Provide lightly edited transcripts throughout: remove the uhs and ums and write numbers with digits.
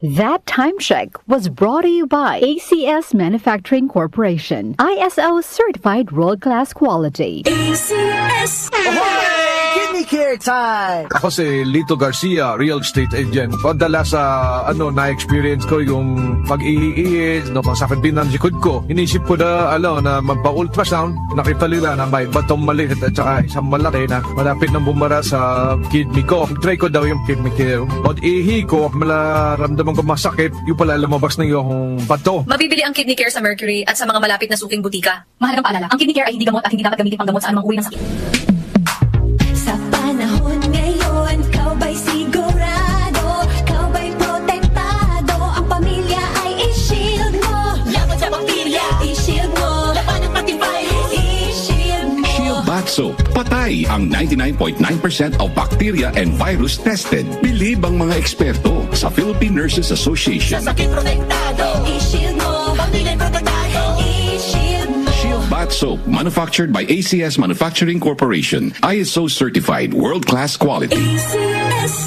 That time check was brought to you by ACS Manufacturing Corporation, ISO certified world-class quality. ACS! Kidney care time! Ako si Lito Garcia, real estate agent. Padala sa na-experience ko yung pag-iiis, pasakit din ng likod ko. Inisip ko na, na magpa-ultrasound. Nakita nila na may batong maliit at saka isang malaki na malapit nang bumara sa kidney ko. Try ko daw yung kidney care. Pag-ihi ko, malaramdaman ko masakit, yung pala lumabas na yung bato. Mabibili ang kidney care sa Mercury at sa mga malapit na suking butika. Mahalagang paalala, ang kidney care ay hindi gamot at hindi dapat gamitin panggamot sa anumang uri ng sakit. Sa panahon ngayon, ikaw ba'y sigurado? Ikaw ba'y protektado? Ang pamilya ay i-shield mo. Laban sa bakterya, i-shield mo. Laban ng pati virus, i-shield mo. Shield Bath Soap. Patay ang 99.9% of bacteria and virus tested. Bilib ang mga eksperto sa Philippine Nurses Association. Sa sakit protektado, i-shield mo. Pamilya protektado, i-shield mo. Shield Bath Soap, manufactured by ACS Manufacturing Corporation. ISO certified world-class quality.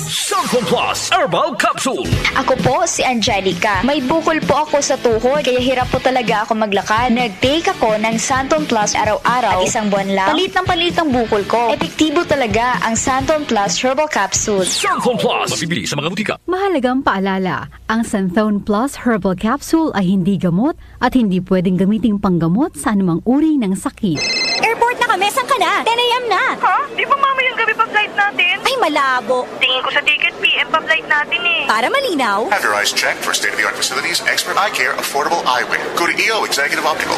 Santon Plus Herbal Capsule. Ako po si Angelica. May bukol po ako sa tuhod, kaya hirap po talaga ako maglakad. Nag-take ako ng Santon Plus araw-araw at isang buwan lang. Palit ang bukol ko. Epektibo talaga ang Santon Plus Herbal Capsule. Santon Plus. Mabibili sa mga butika. Mahalagang paalala, ang Santhone Plus Herbal Capsule ay hindi gamot at hindi pwedeng gamiting panggamot sa anumang uri ng sakit. Airport na kami, saan ka na? 10 a.m. na. Ha? Di ba mamayang gabi pa flight natin? Ay, malabo. Tingin ko sa ticket, PM pa flight natin eh. Para malinaw. Have your eyes checked for state-of-the-art facilities, expert eye care, affordable eyewear. Go to EO Executive Optical.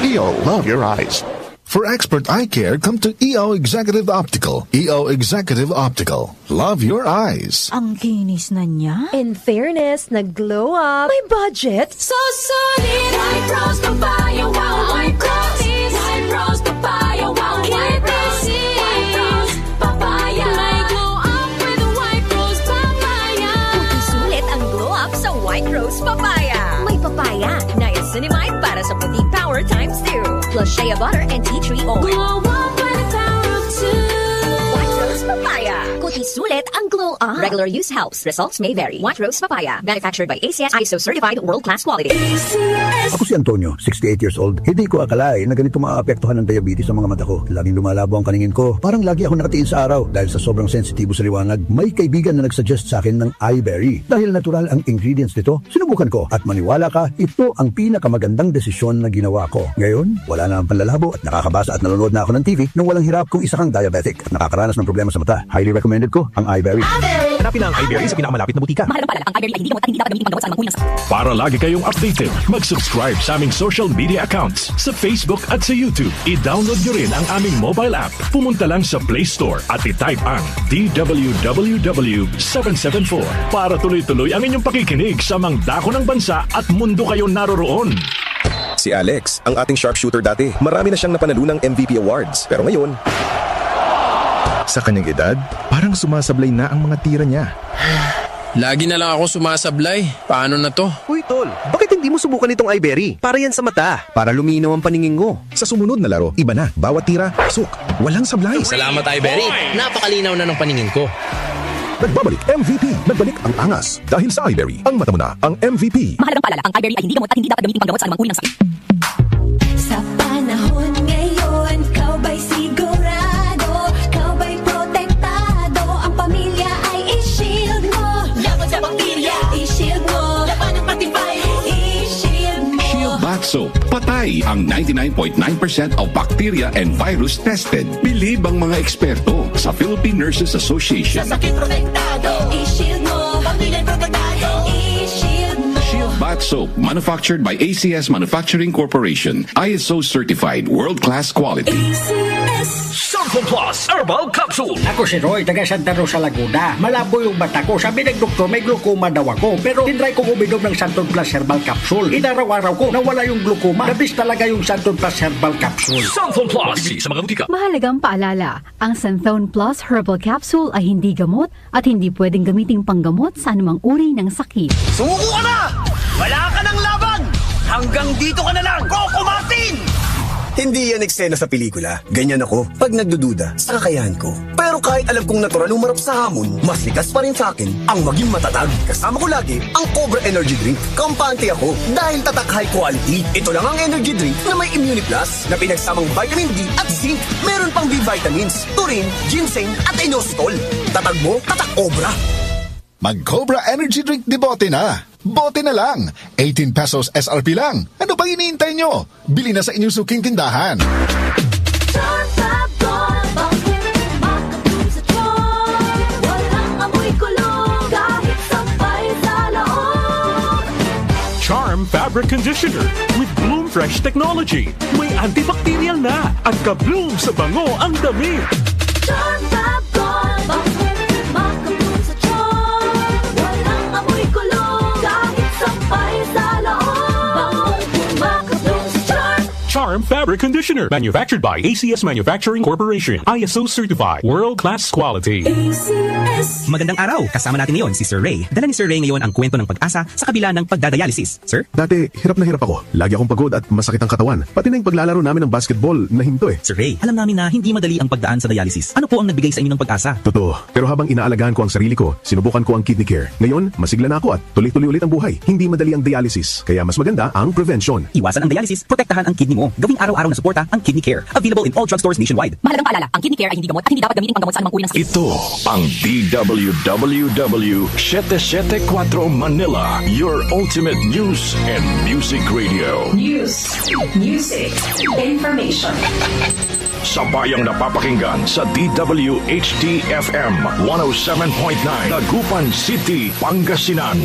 EO, love your eyes. For expert eye care, come to EO Executive Optical. EO Executive Optical. Love your eyes. Ang kinis na niya. In fairness, nag-glow up. May budget. So solid. White Rose Papaya. Wow, White Rose. White Rose Papaya. Wow, White Rose. White Rose Papaya. May glow up with White Rose Papaya. Puti sulit ang glow up sa White Rose Papaya. May papaya, niacinamide para sa puti power times 2. Plus shea butter and tea tree oil. Glow up by the power of 2. White Rose Papaya. Kuti sulit ang glow up. Regular use helps. Results may vary. White Rose Papaya. Manufactured by ACS ISO certified world-class quality. Ako si Antonio, 68 years old. Hindi ko akalain na ganito maaapektuhan ng diabetes sa mga mata ko. Laging lumalabo ang paningin ko. Parang lagi ako nakatiin sa araw dahil sa sobrang sensitibo sa liwanag. May kaibigan na nagsuggest sa akin ng iBerry. Dahil natural ang ingredients nito, sinubukan ko. At maniwala ka, ito ang pinakamagandang desisyon na ginawa ko. Ngayon, wala na ang panlalabo at nakakabasa at nanonood na ako ng TV nung walang hirap kung isa kang diabetic at nakakaranas ng problema sa mata. Highly recommended ko ang iBerry. Hanapin ang iBerry sa pinakamalapit na butika. Mahalagang paalala, ang iBerry ay hindi gamot at hindi dapat gamitin panggamot sa anumang uri ng sakit. Para lagi kayong updated, mag-subscribe sa aming social media accounts sa Facebook at sa YouTube. I-download nyo rin ang aming mobile app. Pumunta lang sa Play Store at i-type ang DWWW774 para tuloy-tuloy ang inyong pakikinig sa mga dako ng bansa at mundo kayo naroroon. Si Alex, ang ating sharpshooter dati. Marami na siyang napanalunang MVP awards. Pero ngayon, Sa kanyang edad, parang sumasablay na ang mga tira niya. Lagi na lang ako sumasablay. Paano na to? Uy, tol, bakit hindi mo subukan itong iBerry? Para yan sa mata, para luminaw ang paningin mo. Sa sumunod na laro, iba na. Bawat tira, pasok. Walang sablay. Salamat, iBerry. Napakalinaw na ng paningin ko. Nagbabalik MVP. Nagbalik ang angas. Dahil sa iBerry, ang mata mo na ang MVP. Mahalagang paalala, ang iBerry ay hindi gamot at hindi dapat gamitin panggamot sa anumang uri ng sakit. Sa panahon ngayon, ikaw ba'y sigurado? Ikaw ba'y protektado? Ang pamilya ay i-shield mo. Laban sa bakterya, i-shield mo. Laban ng pati virus, i-shield mo. Shield Bath Soap. Patay ang 99.9% of bacteria and virus tested. Bilib ang mga eksperto sa Philippine Nurses Association. Sa sakit protektado, i-shield mo. Pamilya protektado, i-shield mo. Shield Bath Soap, manufactured by ACS Manufacturing Corporation. ISO certified world-class quality. Santon Plus Herbal Capsule. Ako si Roy, taga Santa Rosa, Laguna. Malabo yung mata ko. Sabi ng doktor, may glaucoma daw ako. Pero tinry kong uminom ng Santon Plus Herbal Capsule. Inaraw-araw ko, nawala yung glaucoma. Nabis talaga yung Santon Plus Herbal Capsule. Santon Plus. Bibili sa mga butika. Mahalagang paalala, ang Santhone Plus Herbal Capsule ay hindi gamot at hindi pwedeng gamiting panggamot sa anumang uri ng sakit. Sumuko ka na! Wala ka ng laban! Hanggang dito ka na lang, Coco Martin! Hindi yan eksena sa pelikula. Ganyan ako pag nagdududa sa kakayahan ko. Pero kahit alam kong natural umarap sa hamon, mas likas pa rin sa akin ang maging matatag. Kasama ko lagi ang Cobra Energy Drink. Kampante ako dahil tatak high quality. Ito lang ang energy drink na may Immunity Plus na pinagsamang vitamin D at zinc. Meron pang B vitamins, turin, ginseng at inositol. Tatag mo, tatak Cobra. Mag-Cobra Energy Drink de bote na. Bote na lang. 18 pesos SRP lang. Ano pang iniintay nyo? Bili na sa inyong suking tindahan. Charm Fabric Conditioner with Bloom Fresh Technology. May antibacterial na at ka-bloom sa bango ang damit. Charm Fab Gold, bakit makabloom sa charm? Walang amoy kulong, kahit sampay sa loob. Makabloom sa charm. Charm Fabric Conditioner. Manufactured by ACS Manufacturing Corporation. ISO certified. World-class quality. ACS. Magandang araw. Kasama natin ngayon si Sir Ray. Dala ni Sir Ray ngayon ang kwento ng pag-asa sa kabila ng pagdadialysis. Sir? Dati, hirap na hirap ako. Lagi akong pagod at masakit ang katawan. Pati na yung paglalaro namin ng basketball na hinto eh. Sir Ray, alam namin na hindi madali ang pagdaan sa dialysis. Ano po ang nagbigay sa inyo ng pag-asa? Totoo. Pero habang inaalagaan ko ang sarili ko, sinubukan ko ang kidney care. Ngayon, masigla na ako at tuloy-tuloy ulit ang buhay. Hindi madali ang dialysis. Kaya mas maganda ang prevention. Iwasan ang dialysis, protektahan ang kidney mo. Gawing araw-araw na suporta ang Kidney Care. Available in all drugstores nationwide. Mahalagang paalala, ang kidney care ay hindi gamot at hindi dapat gamitin panggamot sa anumang uri ng sakit. Ito ang DWWW 774 Manila, your ultimate news and music radio. News, music, information. Sabayang napapakinggan sa DWHD-FM 107.9 Dagupan City, Pangasinan.